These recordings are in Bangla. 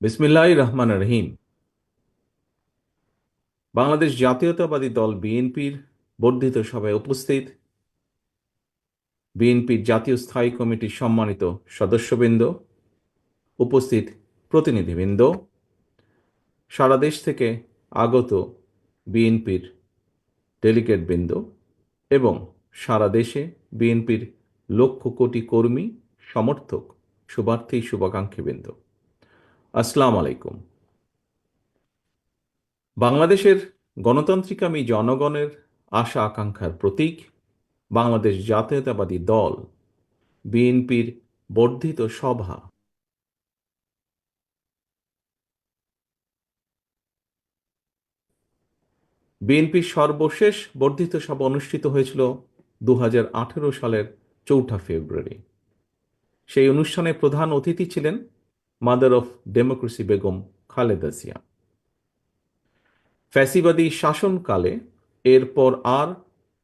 বিসমিল্লাহির রহমানির রহিম। বাংলাদেশ জাতীয়তাবাদী দল বিএনপির বর্ধিত সভায় উপস্থিত বিএনপির জাতীয় স্থায়ী কমিটির সম্মানিত সদস্যবৃন্দ, উপস্থিত প্রতিনিধিবৃন্দ, সারা দেশ থেকে আগত বিএনপির ডেলিগেটবৃন্দ এবং সারা দেশে বিএনপির লক্ষ কোটি কর্মী, সমর্থক, শুভার্থী, শুভাকাঙ্ক্ষীবৃন্দ, আসসালামু আলাইকুম। বাংলাদেশের গণতান্ত্রিকামী জনগণের আশা আকাঙ্ক্ষার প্রতীক বাংলাদেশ জাতীয়তাবাদী দল বিএনপির বর্ধিত সভা বিএনপির সর্বশেষ বর্ধিত সভা অনুষ্ঠিত হয়েছিল 2018 সালের 4 ফেব্রুয়ারি। সেই অনুষ্ঠানে প্রধান অতিথি ছিলেন mother of democracy Begum Khaleda Zia. ফ্যাসিবাদী শাসনকালে এরপর আর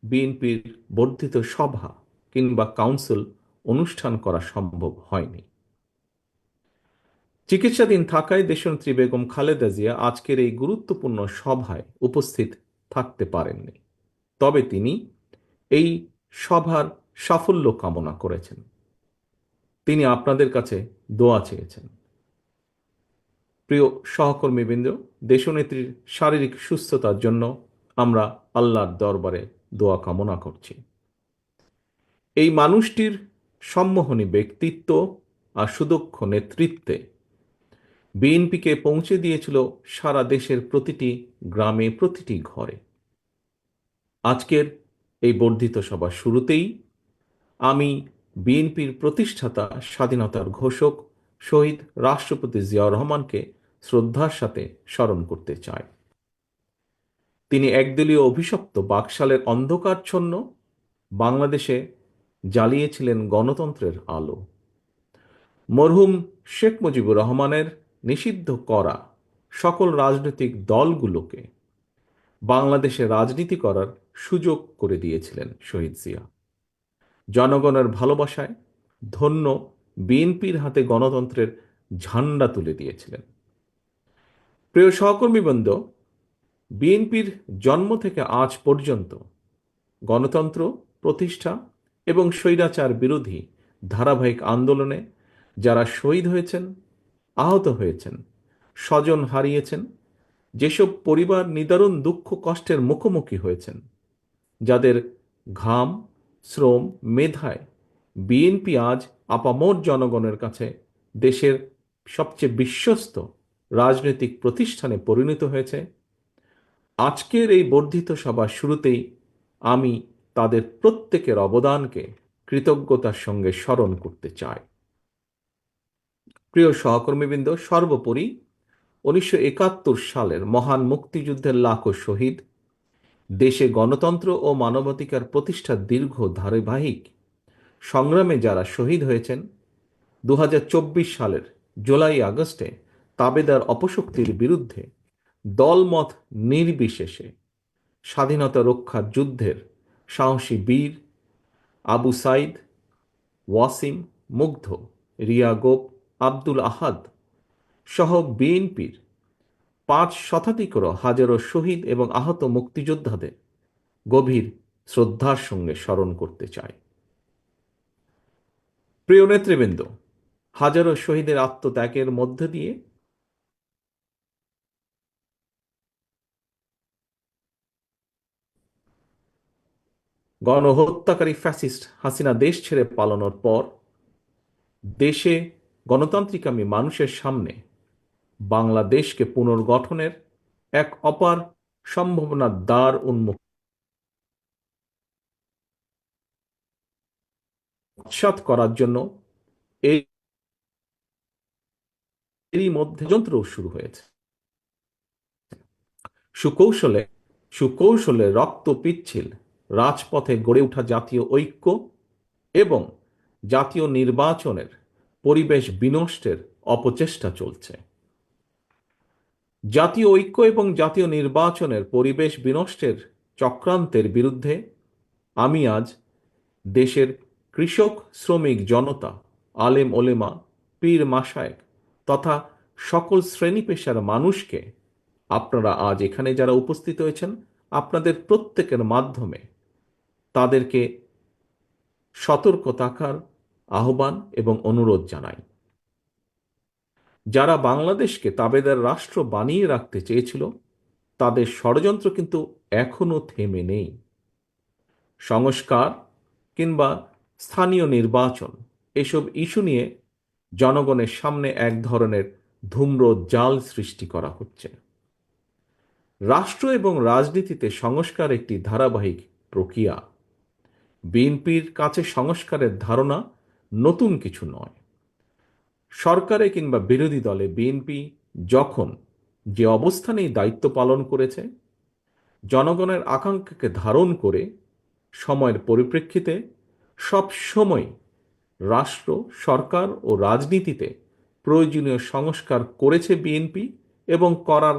বিএনপির বর্ধিত সভা কিংবা কাউন্সিল অনুষ্ঠান করা সম্ভব হয়নি। চিকিৎসাধীন থাকায় দেশনেত্রী বেগম খালেদা জিয়া আজকের এই গুরুত্বপূর্ণ সভায় উপস্থিত থাকতে পারেননি। তবে তিনি এই সভার সাফল্য কামনা করেছেন। তিনি আপনাদের কাছে দোয়া চেয়েছেন। প্রিয় সহকর্মীবৃন্দ, দেশনেত্রীর শারীরিক সুস্থতার জন্য আমরা আল্লাহর দরবারে দোয়া কামনা করছি। এই মানুষটির সম্মোহনী ব্যক্তিত্ব আর সুদক্ষ নেতৃত্বে বিএনপিকে পৌঁছে দিয়েছিল সারা দেশের প্রতিটি গ্রামে, প্রতিটি ঘরে। আজকের এই বর্ধিত সভার শুরুতেই আমি বিএনপির প্রতিষ্ঠাতা, স্বাধীনতার ঘোষক, শহীদ রাষ্ট্রপতি জিয়াউর রহমানকে শ্রদ্ধার সাথে স্মরণ করতে চাই। তিনি একদলীয় অভিশপ্ত বাকশালের অন্ধকারচ্ছন্ন বাংলাদেশে জ্বালিয়েছিলেন গণতন্ত্রের আলো। মরহুম শেখ মুজিবুর রহমানের নিষিদ্ধ করা সকল রাজনৈতিক দলগুলোকে বাংলাদেশে রাজনীতি করার সুযোগ করে দিয়েছিলেন শহীদ জিয়া। জনগণের ভালোবাসায় ধন্য বিএনপির হাতে গণতন্ত্রের ঝান্ডা তুলে দিয়েছিলেন। প্রিয় সহকর্মীবৃন্দ, বিএনপির জন্ম থেকে আজ পর্যন্ত গণতন্ত্র প্রতিষ্ঠা এবং স্বৈরাচার বিরোধী ধারাবাহিক আন্দোলনে যারা শহীদ হয়েছেন, আহত হয়েছেন, স্বজন হারিয়েছেন, যেসব পরিবার নিদারুণ দুঃখ কষ্টের মুখোমুখি হয়েছেন, যাদের ঘাম, শ্রম, মেধায় বিএনপি আজ আপামর জনগণের কাছে দেশের সবচেয়ে বিশ্বস্ত রাজনৈতিক প্রতিষ্ঠানে পরিণত হয়েছে, আজকের এই বর্ধিত সভার শুরুতেই আমি তাদের প্রত্যেকের অবদানকে কৃতজ্ঞতার সঙ্গে স্মরণ করতে চাই। প্রিয় সহকর্মীবৃন্দ, সর্বোপরি 1971 সালের মহান মুক্তিযুদ্ধের লাখো শহীদ, দেশে গণতন্ত্র ও মানবাধিকার প্রতিষ্ঠার দীর্ঘ ধারাবাহিক সংগ্রামে যারা শহীদ হয়েছেন, 2024 সালের জুলাই আগস্টে তাবেদার অপশক্তির বিরুদ্ধে দলমত নির্বিশেষে স্বাধীনতা রক্ষার যুদ্ধের সাহসী বীর আবু সাইদ, ওয়াসিম, মুগ্ধ, রিয়া গোপ, আব্দুল আহাদ সহ বিএনপির 5 শতাধিকরও হাজারো শহীদ এবং আহত মুক্তিযোদ্ধাদের গভীর শ্রদ্ধার সঙ্গে স্মরণ করতে চাই। প্রিয় নেতৃবৃন্দ, হাজারো শহীদের আত্মত্যাগের মধ্য দিয়ে গণহত্যাকারী ফ্যাসিস্ট হাসিনা দেশ ছেড়ে পালানোর পর দেশে গণতান্ত্রিকামী মানুষের সামনে বাংলাদেশকে পুনর্গঠনের এক অপার সম্ভাবনার দ্বার উন্মুক্ত করার জন্য এরই মধ্যে যন্ত্র শুরু হয়েছে। সুকৌশলে সুকৌশলে রক্ত পিচ্ছিল রাজপথে গড়ে ওঠা জাতীয় ঐক্য এবং জাতীয় নির্বাচনের পরিবেশ বিনষ্টের অপচেষ্টা চলছে। জাতীয় ঐক্য এবং জাতীয় নির্বাচনের পরিবেশ বিনষ্টের চক্রান্তের বিরুদ্ধে আমি আজ দেশের কৃষক, শ্রমিক জনতা, আলেম ওলেমা, পীর মাশায়েখ তথা সকল শ্রেণী পেশার মানুষকে আপনারা আজ এখানে যারা উপস্থিত হয়েছেন, আপনাদের প্রত্যেকের মাধ্যমে তাদেরকে সতর্ক থাকার আহ্বান এবং অনুরোধ জানাই। যারা বাংলাদেশকে তাবেদার রাষ্ট্র বানিয়ে রাখতে চেয়েছিল, তাদের ষড়যন্ত্র কিন্তু এখনো থেমে নেই। সংস্কার কিংবা স্থানীয় নির্বাচন, এসব ইস্যু নিয়ে জনগণের সামনে এক ধরনের ধূম্র জাল সৃষ্টি করা হচ্ছে। রাষ্ট্র এবং রাজনীতিতে সংস্কার একটি ধারাবাহিক প্রক্রিয়া। বিএনপির কাছে সংস্কারের ধারণা নতুন কিছু নয়। সরকারে কিংবা বিরোধী দলে বিএনপি যখন যে অবস্থানেই দায়িত্ব পালন করেছে, জনগণের আকাঙ্ক্ষাকে ধারণ করে সময়ের পরিপ্রেক্ষিতে সব সময় রাষ্ট্র, সরকার ও রাজনীতিতে প্রয়োজনীয় সংস্কার করেছে বিএনপি এবং করার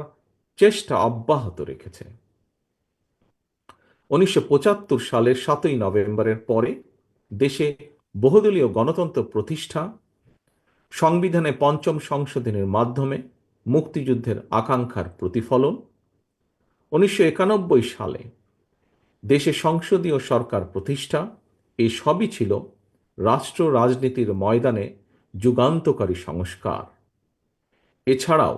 চেষ্টা অব্যাহত রেখেছে। 1975 সালের 7ই নভেম্বরের পরে দেশে বহুদলীয় গণতন্ত্র প্রতিষ্ঠা, সংবিধানে পঞ্চম সংশোধনের মাধ্যমে মুক্তিযুদ্ধের আকাঙ্ক্ষার প্রতিফলন, 1991 সালে দেশে সংসদীয় সরকার প্রতিষ্ঠা, এই সবই ছিল রাষ্ট্র রাজনীতির ময়দানে যুগান্তকারী সংস্কার। এছাড়াও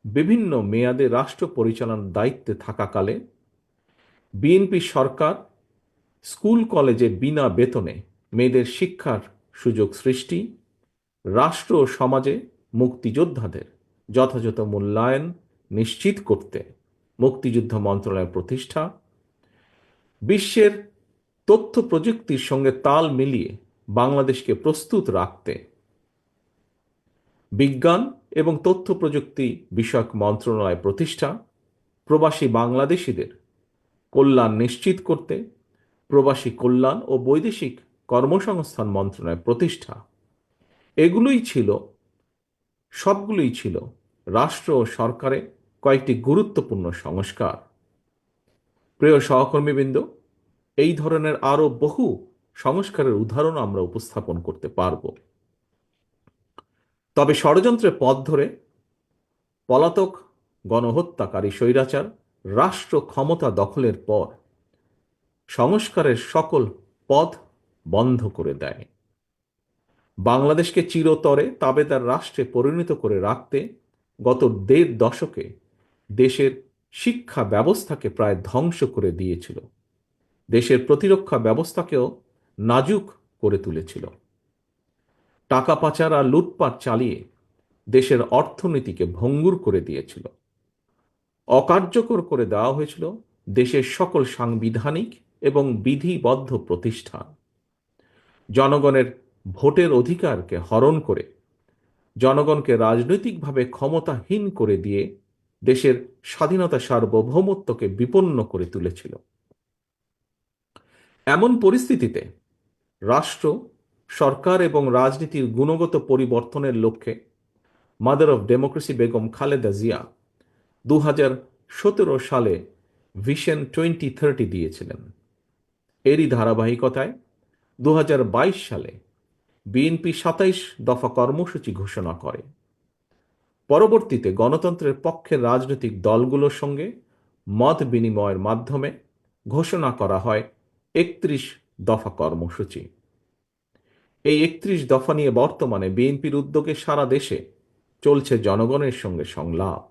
বিভিন্ন মেয়াদে রাষ্ট্র পরিচালনার দায়িত্বে থাকাকালে বিএনপি সরকার স্কুল কলেজে বিনা বেতনে মেয়েদের শিক্ষার সুযোগ সৃষ্টি, রাষ্ট্র ও সমাজে মুক্তিযোদ্ধাদের যথাযথ মূল্যায়ন নিশ্চিত করতে মুক্তিযুদ্ধ মন্ত্রণালয় প্রতিষ্ঠা, বিশ্বের তথ্য প্রযুক্তির সঙ্গে তাল মিলিয়ে বাংলাদেশকে প্রস্তুত রাখতে বিজ্ঞান এবং তথ্য প্রযুক্তি বিষয়ক মন্ত্রণালয় প্রতিষ্ঠা, প্রবাসী বাংলাদেশিদের কল্যাণ নিশ্চিত করতে প্রবাসী কল্যাণ ও বৈদেশিক কর্মসংস্থান মন্ত্রণালয় প্রতিষ্ঠা, সবগুলোই ছিল রাষ্ট্র ও সরকারে কয়েকটি গুরুত্বপূর্ণ সংস্কার। প্রিয় সহকর্মীবৃন্দ, এই ধরনের আরো বহু সংস্কারের উদাহরণ আমরা উপস্থাপন করতে পারব। তবে ষড়যন্ত্রের পথ ধরে পলাতক গণহত্যাকারী স্বৈরাচার রাষ্ট্র ক্ষমতা দখলের পর সংস্কারের সকল পথ বন্ধ করে দেয়। বাংলাদেশকে চিরতরে তাবেদার রাষ্ট্রে পরিণত করে রাখতে গত 1.5 দশকে দেশের শিক্ষা ব্যবস্থাকে প্রায় ধ্বংস করে দিয়েছিল, দেশের প্রতিরক্ষা ব্যবস্থাকেও নাজুক করে তুলেছিল। টাকা পাচার আর লুটপাট চালিয়ে দেশের অর্থনীতিকে ভঙ্গুর করে দিয়েছিল। অকার্যকর করে দেওয়া হয়েছিল দেশের সকল সাংবিধানিক এবং বিধিবদ্ধ প্রতিষ্ঠান। জনগণের ভোটের অধিকারকে হরণ করে জনগণকে রাজনৈতিকভাবে ক্ষমতাহীন করে দিয়ে দেশের স্বাধীনতা সার্বভৌমত্বকে বিপন্ন করে তুলেছিল। এমন পরিস্থিতিতে রাষ্ট্র, সরকার এবং রাজনীতির গুণগত পরিবর্তনের লক্ষ্যে mother of democracy Begum Khaleda Zia 2017 সালে ভিশন 2030 দিয়েছিলেন। এরই ধারাবাহিকতায় 2022 সালে বিএনপি 27 দফা কর্মসূচি ঘোষণা করে। পরবর্তীতে গণতন্ত্রের পক্ষের রাজনৈতিক দলগুলোর সঙ্গে মত বিনিময়ের মাধ্যমে ঘোষণা করা হয় 31 দফা কর্মসূচি। এই 31 দফা নিয়ে বর্তমানে বিএনপির উদ্যোগে সারা দেশে চলছে জনগণের সঙ্গে সংলাপ।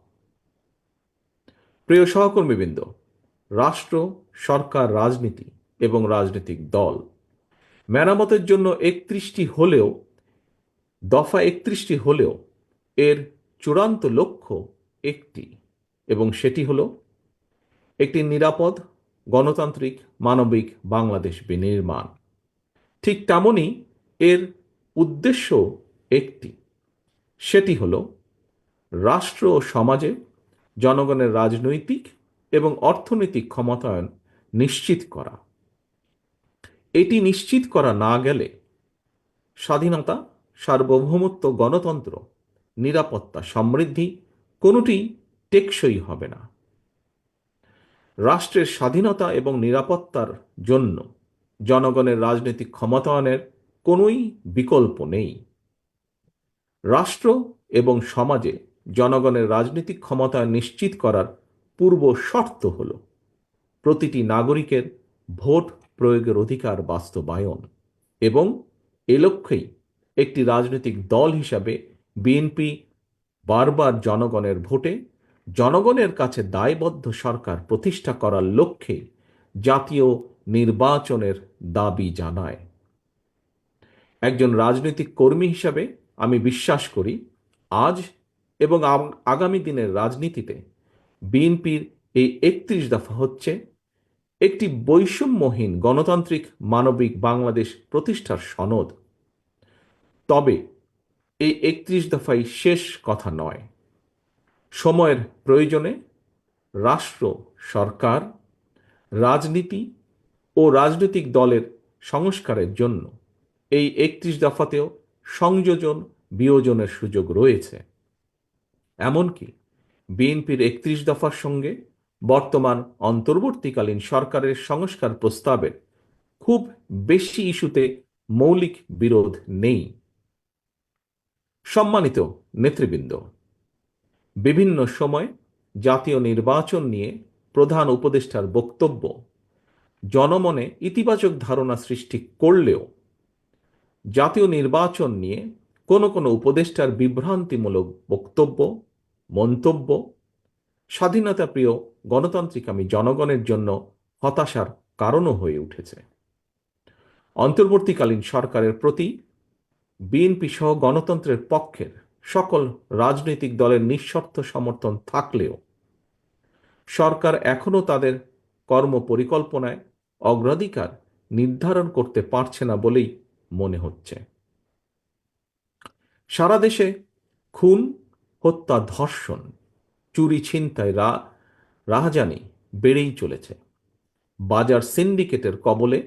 প্রিয় সহকর্মীবৃন্দ, রাষ্ট্র, সরকার, রাজনীতি এবং রাজনৈতিক দল মেরামতের জন্য 31টি হলেও দফা 31টি হলেও এর চূড়ান্ত লক্ষ্য একটি, এবং সেটি হলো একটি নিরাপদ, গণতান্ত্রিক, মানবিক বাংলাদেশ বিনির্মাণ। ঠিক তেমনই এর উদ্দেশ্য একটি, সেটি হলো রাষ্ট্র ও সমাজে জনগণের রাজনৈতিক এবং অর্থনৈতিক ক্ষমতায়ন নিশ্চিত করা। এটি নিশ্চিত করা না গেলে স্বাধীনতা, সার্বভৌমত্ব, গণতন্ত্র, নিরাপত্তা, সমৃদ্ধি কোনোটি টেকসই হবে না। রাষ্ট্রের স্বাধীনতা এবং নিরাপত্তার জন্য জনগণের রাজনৈতিক ক্ষমতায়নের কোনোই বিকল্প নেই। রাষ্ট্র এবং সমাজে জনগণের রাজনৈতিক ক্ষমতা নিশ্চিত করার পূর্ব শর্ত হল প্রতিটি নাগরিকের ভোট প্রয়োগের অধিকার বাস্তবায়ন এবং এ লক্ষ্যেই একটি রাজনৈতিক দল হিসাবে বিএনপি বারবার জনগণের ভোটে জনগণের কাছে দায়বদ্ধ সরকার প্রতিষ্ঠা করার লক্ষ্যে জাতীয় নির্বাচনের দাবি জানায়। একজন রাজনৈতিক কর্মী হিসাবে আমি বিশ্বাস করি আজ এবং আগামী দিনের রাজনীতিতে বিএনপির এই ৩১ দফা হচ্ছে একটি বৈষম্যহীন গণতান্ত্রিক মানবিক বাংলাদেশ প্রতিষ্ঠার সনদ। তবে এই ৩১ দফাই শেষ কথা নয়। সময়ের প্রয়োজনে রাষ্ট্র, সরকার, রাজনীতি ও রাজনৈতিক দলের সংস্কারের জন্য এই ৩১ দফাতেও সংযোজন বিয়োজনের সুযোগ রয়েছে। এমনকি বিএনপির ৩১ দফার সঙ্গে বর্তমান অন্তর্বর্তীকালীন সরকারের সংস্কার প্রস্তাবের খুব বেশি ইস্যুতে মৌলিক বিরোধ নেই। সম্মানিত নেতৃবৃন্দ, বিভিন্ন সময় জাতীয় নির্বাচন নিয়ে প্রধান উপদেষ্টার বক্তব্য জনমনে ইতিবাচক ধারণা সৃষ্টি করলেও জাতীয় নির্বাচন নিয়ে কোনো কোনো উপদেষ্টার বিভ্রান্তিমূলক বক্তব্য, মন্তব্য স্বাধীনতাপ্রিয় গণতান্ত্রিকামী জনগণের জন্য হতাশার কারণও হয়ে উঠেছে। অন্তর্বর্তীকালীন সরকারের প্রতি বিএনপি সহ গণতন্ত্রের পক্ষের সকল রাজনৈতিক দলের নিঃশর্ত সমর্থন থাকলেও সরকার এখনও তাদের কর্মপরিকল্পনায় অগ্রাধিকার নির্ধারণ করতে পারছে না বলেই মনে হচ্ছে। সারা দেশে খুন, হত্যা, ধর্ষণ, চুরি, ছিনতাই, রাহাজানি বেড়েই চলেছে। বাজার সিন্ডিকেটের কবলে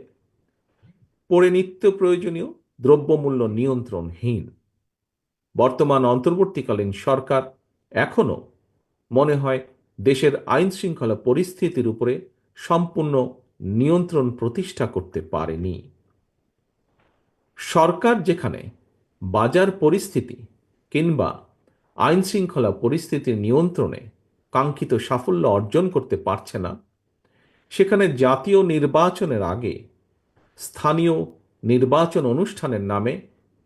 পড়ে নিত্য প্রয়োজনীয় দ্রব্যমূল্য নিয়ন্ত্রণহীন। বর্তমান অন্তর্বর্তীকালীন সরকার এখনো মনে হয় দেশের আইন শৃঙ্খলা পরিস্থিতির উপরে সম্পূর্ণ নিয়ন্ত্রণ প্রতিষ্ঠা করতে পারেনি। সরকার যেখানে বাজার পরিস্থিতি কিংবা আইন শৃঙ্খলা পরিস্থিতির নিয়ন্ত্রণে কাঙ্ক্ষিত সাফল্য অর্জন করতে পারছে না, সেখানে জাতীয় নির্বাচনের আগে স্থানীয় নির্বাচন অনুষ্ঠানের নামে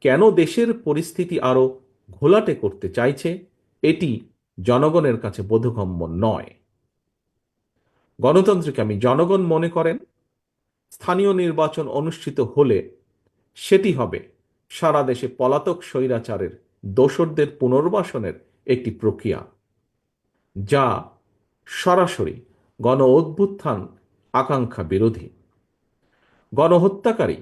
কেন দেশের পরিস্থিতি আরও ঘোলাটে করতে চাইছে, এটি জনগণের কাছে বোধগম্য নয়। গণতন্ত্রকামী জনগণ মনে করেন স্থানীয় নির্বাচন অনুষ্ঠিত হলে সেটি হবে সারা দেশে পলাতক স্বৈরাচারের দোসরদের পুনর্বাসনের একটি প্রক্রিয়া, যা সরাসরি গণ অভ্যুত্থান আকাঙ্ক্ষা বিরোধী। গণহত্যাকারী,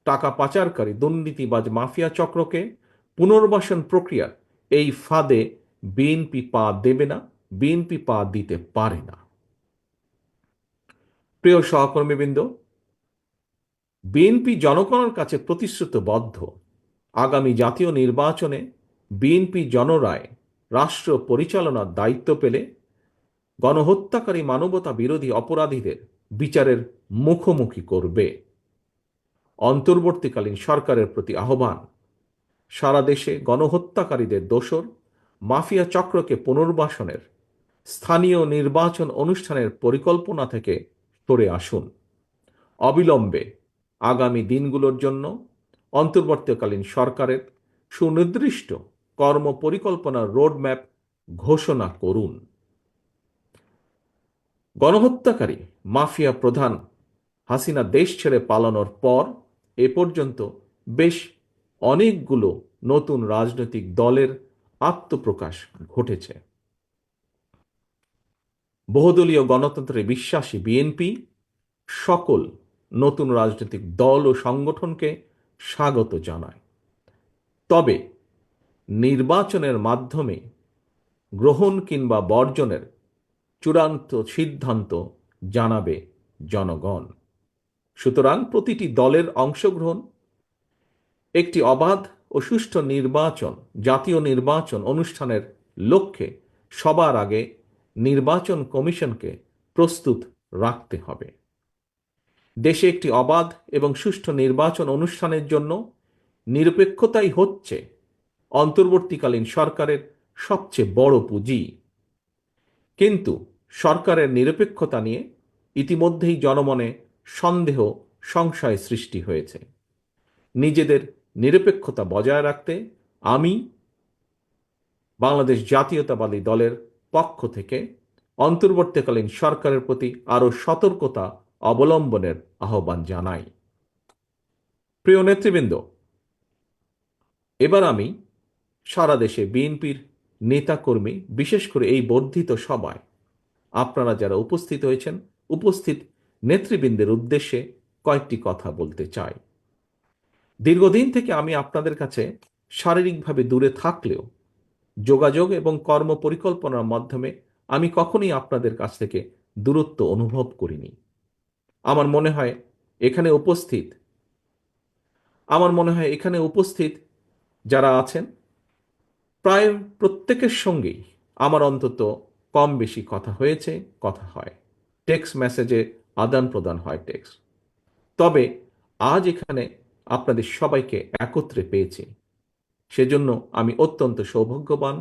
টাকা পাচারকারী, দুর্নীতিবাজ মাফিয়া চক্রকে পুনর্বাসন প্রক্রিয়ার এই ফাঁদে বিএনপি পা দেবে না, বিএনপি পা দিতে পারে না। প্রিয় সহকর্মীবৃন্দ, বিএনপি জনগণের কাছে প্রতিশ্রুতিবদ্ধ আগামী জাতীয় নির্বাচনে বিএনপি জনরায় রাষ্ট্র পরিচালনার দায়িত্ব পেলে গণহত্যাকারী মানবতা বিরোধী অপরাধীদের বিচারের মুখোমুখি করবে। অন্তর্বর্তীকালীন সরকারের প্রতি আহ্বান, সারা দেশে গণহত্যাকারীদের দোসর মাফিয়া চক্রকে পুনর্বাসনের স্থানীয় নির্বাচন অনুষ্ঠানের পরিকল্পনা থেকে সরে আসুন। অবিলম্বে আগামী দিনগুলোর জন্য অন্তর্বর্তীকালীন সরকারের সুনির্দিষ্ট কর্মপরিকল্পনার রোডম্যাপ ঘোষণা করুন। গণহত্যাকারী মাফিয়া প্রধান হাসিনা দেশ ছেড়ে পালানোর পর এ পর্যন্ত বেশ অনেকগুলো নতুন রাজনৈতিক দলের আত্মপ্রকাশ ঘটেছে। বহুদলীয় গণতন্ত্রে বিশ্বাসী বিএনপি সকল নতুন রাজনৈতিক দল ও সংগঠনকে স্বাগত জানায়। তবে নির্বাচনের মাধ্যমে গ্রহণ কিংবা বর্জনের চূড়ান্ত সিদ্ধান্ত জানাবে জনগণ। সুতরাং প্রতিটি দলের অংশগ্রহণ একটি অবাধ ও সুষ্ঠু নির্বাচন, জাতীয় নির্বাচন অনুষ্ঠানের লক্ষ্যে সবার আগে নির্বাচন কমিশনকে প্রস্তুত রাখতে হবে। দেশে একটি অবাধ এবং সুষ্ঠু নির্বাচন অনুষ্ঠানের জন্য নিরপেক্ষতাই হচ্ছে অন্তর্বর্তীকালীন সরকারের সবচেয়ে বড় পুঁজি। কিন্তু সরকারের নিরপেক্ষতা নিয়ে ইতিমধ্যেই জনমনে সন্দেহ, সংশয় সৃষ্টি হয়েছে। নিজেদের নিরপেক্ষতা বজায় রাখতে আমি বাংলাদেশ জাতীয়তাবাদী দলের পক্ষ থেকে অন্তর্বর্তীকালীন সরকারের প্রতি আরও সতর্কতা অবলম্বনের আহ্বান জানাই। প্রিয় নেতৃবৃন্দ, এবার আমি সারা দেশে বিএনপির নেতাকর্মী, বিশেষ করে এই বর্ধিত সভায় আপনারা যারা উপস্থিত হয়েছেন, উপস্থিত নেতৃবৃন্দের উদ্দেশ্যে কয়েকটি কথা বলতে চাই। দীর্ঘদিন থেকে আমি আপনাদের কাছে শারীরিকভাবে দূরে থাকলেও যোগাযোগ এবং কর্ম পরিকল্পনার মাধ্যমে আমি কখনোই আপনাদের কাছ থেকে দূরত্ব অনুভব করিনি। আমার মনে হয় এখানে উপস্থিত যারা আছেন প্রায় প্রত্যেকের সঙ্গেই আমার অন্তত কম বেশি কথা হয়েছে, কথা হয়, টেক্সট মেসেজে আদান প্রদান হয় টেক্সট। তবে আজ এখানে আপনাদের সবাইকে একত্রে পেয়েছি, সেজন্য আমি অত্যন্ত সৌভাগ্যবান,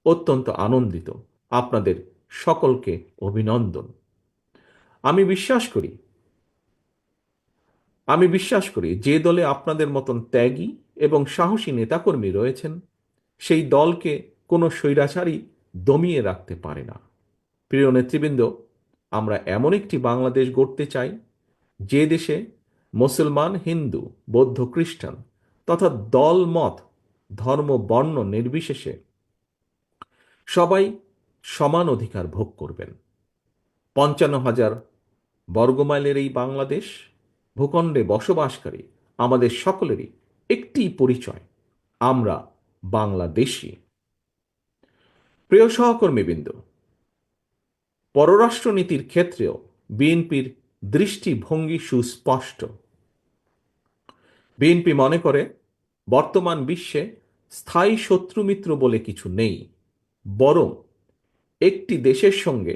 অত্যন্ত আনন্দিত। আপনাদের সকলকে অভিনন্দন। আমি বিশ্বাস করি যে দলে আপনাদের মতন ত্যাগী এবং সাহসী নেতাকর্মী রয়েছেন, সেই দলকে কোনো স্বৈরাচারী দমিয়ে রাখতে পারে না। প্রিয় নেতৃবৃন্দ, আমরা এমন একটি বাংলাদেশ গড়তে চাই যে দেশে মুসলমান, হিন্দু, বৌদ্ধ, খ্রিস্টান তথা দল, মত, ধর্ম, বর্ণ নির্বিশেষে সবাই সমান অধিকার ভোগ করবেন। ৫৫,০০০ বর্গমাইলের এই বাংলাদেশ ভূখণ্ডে বসবাসকারী আমাদের সকলেরই একটি পরিচয়, আমরা বাংলাদেশী। প্রিয় সহকর্মীবৃন্দ, পররাষ্ট্রনীতির ক্ষেত্রেও বিএনপির দৃষ্টিভঙ্গি সুস্পষ্ট। বিএনপি মনে করে বর্তমান বিশ্বে স্থায়ী শত্রুমিত্র বলে কিছু নেই, বরং একটি দেশের সঙ্গে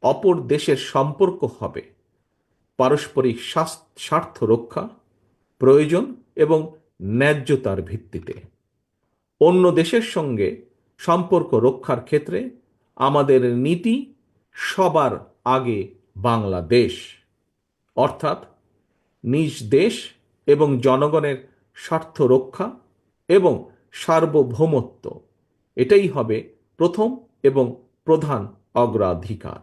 অপর দেশের সম্পর্ক হবে পারস্পরিক স্বার্থ রক্ষা, প্রয়োজন এবং ন্যায্যতার ভিত্তিতে। অন্য দেশের সঙ্গে সম্পর্ক রক্ষার ক্ষেত্রে আমাদের নীতি সবার আগে বাংলাদেশ, অর্থাৎ নিজ দেশ এবং জনগণের স্বার্থ রক্ষা এবং সার্বভৌমত্ব, এটাই হবে প্রথম এবং প্রধান অগ্রাধিকার।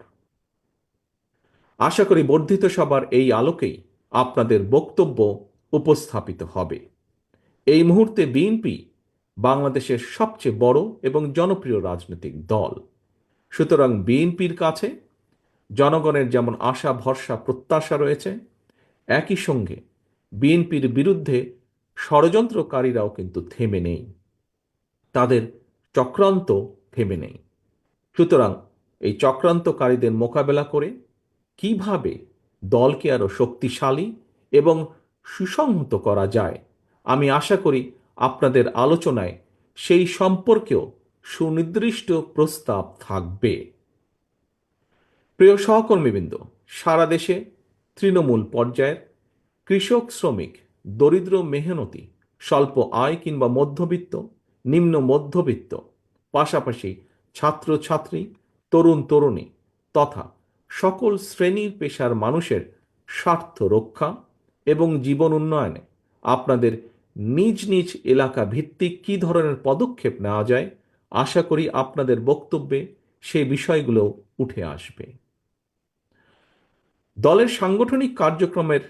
আশা করি বর্ধিত সভার এই আলোকেই আপনাদের বক্তব্য উপস্থাপিত হবে। এই মুহূর্তে বিএনপি বাংলাদেশের সবচেয়ে বড় এবং জনপ্রিয় রাজনৈতিক দল। সুতরাং বিএনপির কাছে জনগণের যেমন আশা, ভরসা, প্রত্যাশা রয়েছে, একই সঙ্গে বিএনপির বিরুদ্ধে ষড়যন্ত্রকারীরাও কিন্তু থেমে নেই, তাদের চক্রান্ত থেমে নেই। সুতরাং এই চক্রান্তকারীদের মোকাবেলা করে কিভাবে দলকে আরও শক্তিশালী এবং সুসংহত করা যায়, আমি আশা করি আপনাদের আলোচনায় সেই সম্পর্কেও সুনির্দিষ্ট প্রস্তাব থাকবে। প্রিয় সহকর্মীবৃন্দ, সারা দেশে তৃণমূল পর্যায়ের কৃষক, শ্রমিক, দরিদ্র, মেহনতি, স্বল্প আয় কিংবা মধ্যবিত্ত, নিম্ন মধ্যবিত্ত, পাশাপাশি ছাত্রছাত্রী, তরুণ তরুণী তথা সকল শ্রেণীর পেশার মানুষের স্বার্থ রক্ষা এবং জীবন উন্নয়নে আপনাদের নিজ নিজ এলাকা ভিত্তিক কী ধরনের পদক্ষেপ নেওয়া যায়, আশা করি আপনাদের বক্তব্যে সেই বিষয়গুলো উঠে আসবে। দলের সাংগঠনিক কার্যক্রমের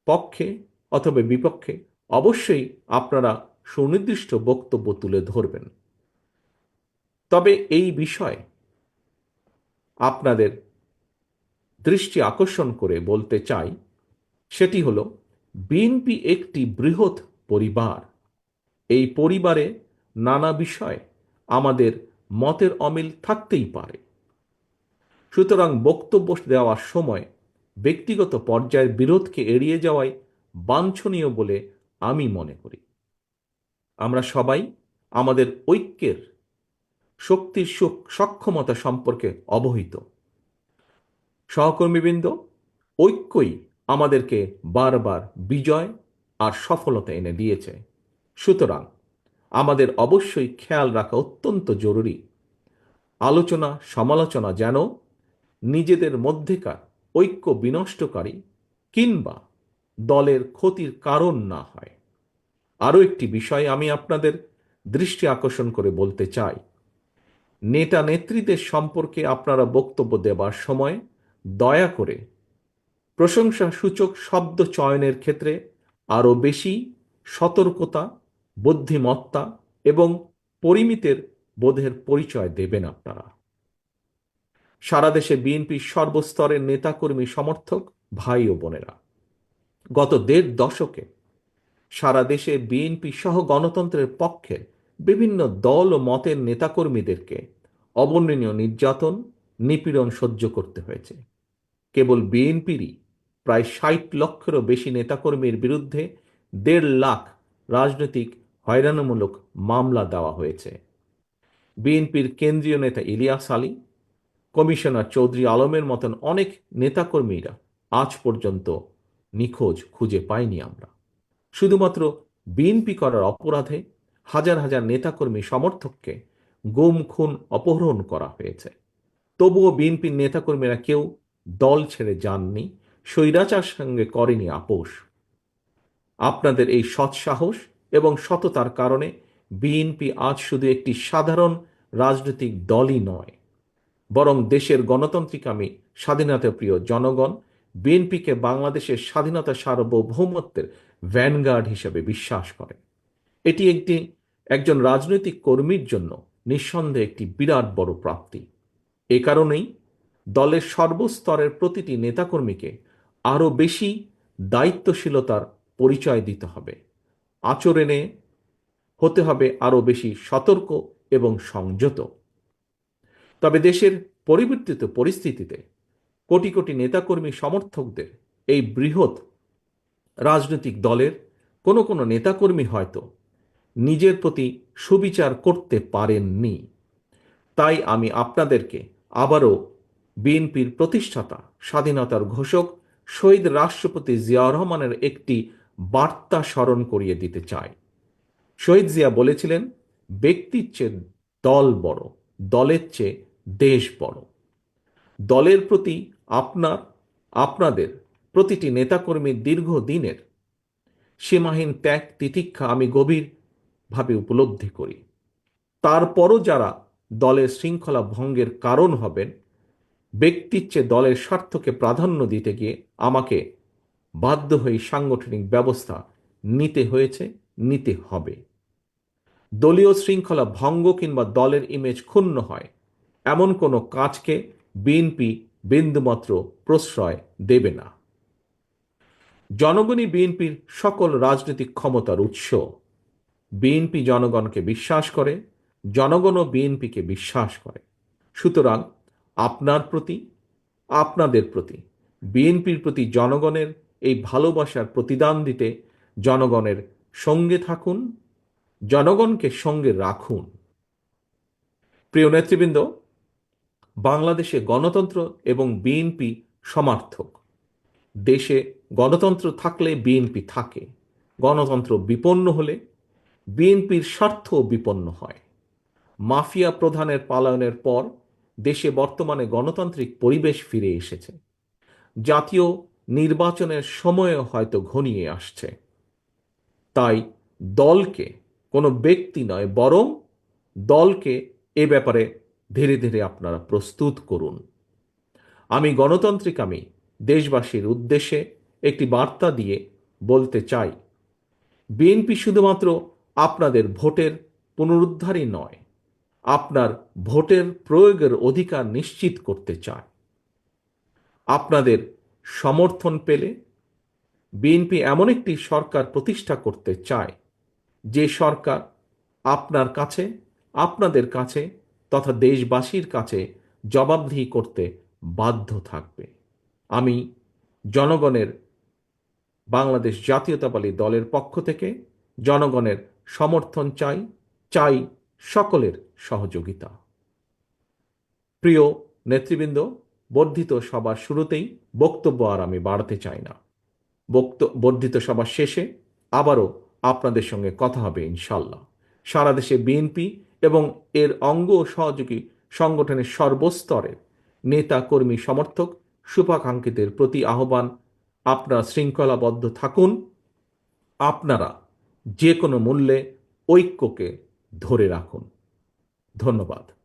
পক্ষে অথবা বিপক্ষে অবশ্যই আপনারা সুনির্দিষ্ট বক্তব্য তুলে ধরবেন। তবে এই বিষয়ে আপনাদের দৃষ্টি আকর্ষণ করে বলতে চাই, সেটি হলো বিএনপি একটি বৃহৎ পরিবার। এই পরিবারে নানা বিষয়ে আমাদের মতের অমিল থাকতেই পারে। সুতরাং বক্তব্য দেওয়ার সময় ব্যক্তিগত পর্যায়ের বিরোধকে এড়িয়ে যাওয়াই বাঞ্ছনীয় বলে আমি মনে করি। আমরা সবাই আমাদের ঐক্যের শক্তির সক্ষমতা সম্পর্কে অবহিত। সহকর্মীবৃন্দ, ঐক্যই আমাদেরকে বারবার বিজয় আর সফলতা এনে দিয়েছে। সুতরাং আমাদের অবশ্যই খেয়াল রাখা অত্যন্ত জরুরি, আলোচনা সমালোচনা যেন নিজেদের মধ্যেকার ঐক্য বিনষ্টকারী কিংবা দলের ক্ষতির কারণ না হয়। আরও একটি বিষয় আমি আপনাদের দৃষ্টি আকর্ষণ করে বলতে চাই, নেতা নেত্রীদের সম্পর্কে আপনারা বক্তব্য দেবার সময় দয়া করে প্রশংসাসূচক শব্দ চয়নের ক্ষেত্রে আরও বেশি সতর্কতা, বুদ্ধিমত্তা এবং পরিমিতের বোধের পরিচয় দেবেন আপনারা। সারা দেশে বিএনপির সর্বস্তরের নেতাকর্মী সমর্থক ভাই ও বোনেরা, গত ১.৫ দশকে সারা দেশে বিএনপি সহ গণতন্ত্রের পক্ষে বিভিন্ন দল ও মতের নেতাকর্মীদেরকে অবর্ণনীয় নির্যাতন, নিপীড়ন সহ্য করতে হয়েছে। কেবল বিএনপিরই প্রায় ৬০ লক্ষেরও বেশি নেতাকর্মীর বিরুদ্ধে ১.৫ লাখ রাজনৈতিক হয়রানিমূলক মামলা দেওয়া হয়েছে। বিএনপির কেন্দ্রীয় নেতা ইলিয়াস আলী, কমিশনার চৌধুরী আলমের মতন অনেক নেতাকর্মীরা আজ পর্যন্ত নিখোঁজ, খুঁজে পাইনি আমরা। শুধুমাত্র বিএনপি করার অপরাধে হাজার হাজার নেতাকর্মী সমর্থককে গুম, খুন, অপহরণ করা হয়েছে। তবুও বিএনপির নেতাকর্মীরা কেউ দল ছেড়ে যাননি, স্বৈরাচার সঙ্গে করেনি আপোষ। আপনাদের এই সৎসাহস এবং সততার কারণে বিএনপি আজ শুধু একটি সাধারণ রাজনৈতিক দলই নয়, বরং দেশের গণতান্ত্রিকামী স্বাধীনতাপ্রিয় জনগণ বিএনপিকে বাংলাদেশের স্বাধীনতা সার্বভৌমত্বের ভ্যানগার্ড হিসেবে বিশ্বাস করে। এটি একজন রাজনৈতিক কর্মীর জন্য নিঃসন্দেহে একটি বিরাট বড় প্রাপ্তি। এ কারণেই দলের সর্বস্তরের প্রতিটি নেতাকর্মীকে আরও বেশি দায়িত্বশীলতার পরিচয় দিতে হবে, আচরণে হতে হবে আরও বেশি সতর্ক এবং সংযত। তবে দেশের পরিবর্তিত পরিস্থিতিতে কোটি কোটি নেতাকর্মী সমর্থকদের এই বৃহৎ রাজনৈতিক দলের কোনো কোনো নেতাকর্মী হয়তো নিজের প্রতি সুবিচার করতে পারেননি। তাই আমি আপনাদেরকে আবারও বিএনপির প্রতিষ্ঠাতা, স্বাধীনতার ঘোষক শহীদ রাষ্ট্রপতি জিয়াউর রহমানের একটি বার্তা স্মরণ করিয়ে দিতে চাই। শহীদ জিয়া বলেছিলেন, ব্যক্তির চেয়ে দল বড়, দলের চেয়ে দেশ বড়। দলের প্রতি আপনাদের প্রতিটি নেতাকর্মীর দীর্ঘদিনের সীমাহীন ত্যাগ তিতিক্ষা আমি গভীরভাবে উপলব্ধি করি। তারপরও যারা দলের শৃঙ্খলা ভঙ্গের কারণ হবেন, ব্যক্তির চেয়ে দলের স্বার্থকে প্রাধান্য দিতে গিয়ে আমাকে বাধ্য হয়ে সাংগঠনিক ব্যবস্থা নিতে হয়েছে, নিতে হবে। দলীয় শৃঙ্খলা ভঙ্গ কিংবা দলের ইমেজ ক্ষুণ্ণ হয় এমন কোনো কাজকে বিএনপি বিন্দুমাত্র প্রশ্রয় দেবে না। জনগণই বিএনপির সকল রাজনৈতিক ক্ষমতার উৎস। বিএনপি জনগণকে বিশ্বাস করে, জনগণও বিএনপিকে বিশ্বাস করে। সুতরাং আপনাদের প্রতি, বিএনপির প্রতি জনগণের এই ভালোবাসার প্রতিদান দিতে জনগণের সঙ্গে থাকুন, জনগণকে সঙ্গে রাখুন। প্রিয় নেতৃবৃন্দ, বাংলাদেশে গণতন্ত্র এবং বিএনপি সমার্থক। দেশে গণতন্ত্র থাকলে বিএনপি থাকে, গণতন্ত্র বিপন্ন হলে বিএনপির স্বার্থও বিপন্ন হয়। মাফিয়া প্রধানের পলায়নের পর দেশে বর্তমানে গণতান্ত্রিক পরিবেশ ফিরে এসেছে। জাতীয় নির্বাচনের সময়ও হয়তো ঘনিয়ে আসছে। তাই দলকে, কোনো ব্যক্তি নয় বরং দলকে এ ব্যাপারে ধীরে ধীরে আপনারা প্রস্তুত করুন। আমি গণতান্ত্রিকামী দেশবাসীর উদ্দেশ্যে একটি বার্তা দিয়ে বলতে চাই, বিএনপি শুধুমাত্র আপনাদের ভোটের পুনরুদ্ধারই নয়, আপনার ভোটের প্রয়োগের অধিকার নিশ্চিত করতে চায়। আপনাদের সমর্থন পেলে বিএনপি এমন একটি সরকার প্রতিষ্ঠা করতে চায় যে সরকার আপনাদের কাছে তথা দেশবাসীর কাছে জবাবদিহি করতে বাধ্য থাকবে। আমি জনগণের বাংলাদেশ জাতীয়তাবাদী দলের পক্ষ থেকে জনগণের সমর্থন চাই সকলের সহযোগিতা। প্রিয় নেতৃবৃন্দ, বর্ধিত সভার শুরুতেই বক্তব্য আর আমি বাড়াতে চাই না। বর্ধিত সভার শেষে আবারও আপনাদের সঙ্গে কথা হবে ইনশাল্লাহ। সারা দেশে বিএনপি এবং এর অঙ্গ ও সহযোগী সংগঠনের সর্বস্তরে নেতা কর্মী সমর্থক শুভাকাঙ্ক্ষীদের প্রতি আহ্বান, আপনারা শৃঙ্খলাবদ্ধ থাকুন। আপনারা যে কোনো মূল্যে ঐক্যকে ধরে রাখুন। ধন্যবাদ।